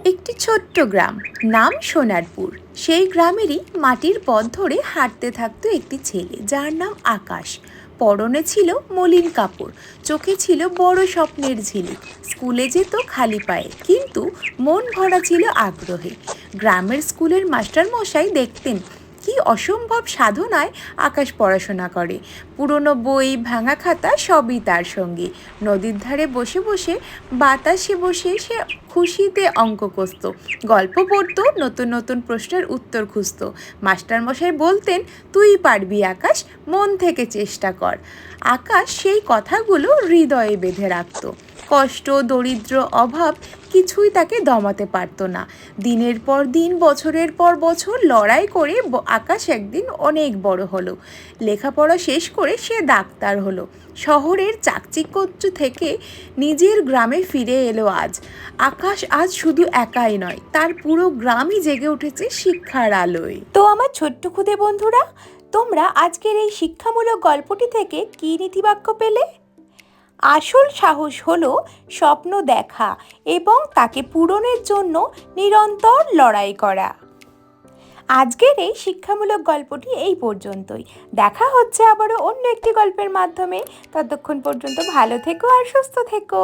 একটি ছোট্ট গ্রাম, নাম সোনারপুর। সেই গ্রামেরই মাটির পথ ধরে হাঁটতে থাকতো একটি ছেলে, যার নাম আকাশ। পরনে ছিল মলিন কাপড়, চোখে ছিল বড় স্বপ্নের ঝিলিক। স্কুলে যেত খালি পায়ে, কিন্তু মন ভরা ছিল আগ্রহে। গ্রামের স্কুলের মাস্টার মশাই দেখতেন কি অসম্ভব সাধনায় আকাশ পড়াশোনা করে। পুরনো বই, ভাঙা খাতা সবই তার সঙ্গী। নদীর ধারে বসে বসে বাতাসে বসে সে খুশিতে অঙ্ক কষত, গল্প পড়তো, নতুন নতুন প্রশ্নের উত্তর খুঁজত। মাস্টারমশাই বলতেন, তুই পারবি আকাশ, মন থেকে চেষ্টা কর। আকাশ সেই কথাগুলো হৃদয়ে বেঁধে রাখত। কষ্ট, দরিদ্র, অভাব কিছুই তাকে দমাতে পারত না। দিনের পর দিন, বছরের পর বছর লড়াই করে আকাশ একদিন অনেক বড় হলো। লেখাপড়া শেষ করে সে ডাক্তার হলো। শহরের চাকচিক্য থেকে নিজের গ্রামে ফিরে এলো আজ। আকাশ আজ শুধু একাই নয়, তার পুরো গ্রামই জেগে উঠেছে শিক্ষার আলোয়। তো আমার ছোট্ট খুদে বন্ধুরা, তোমরা আজকের এই শিক্ষামূলক গল্পটি থেকে কী নীতিবাক্য পেলে? আসল সাহস হলো স্বপ্ন দেখা এবং তাকে পূরণের জন্য নিরন্তর লড়াই করা। আজকের এই শিক্ষামূলক গল্পটি এই পর্যন্তই। দেখা হচ্ছে আবারও অন্য একটি গল্পের মাধ্যমে। ততক্ষণ পর্যন্ত ভালো থেকো আর সুস্থ থেকো।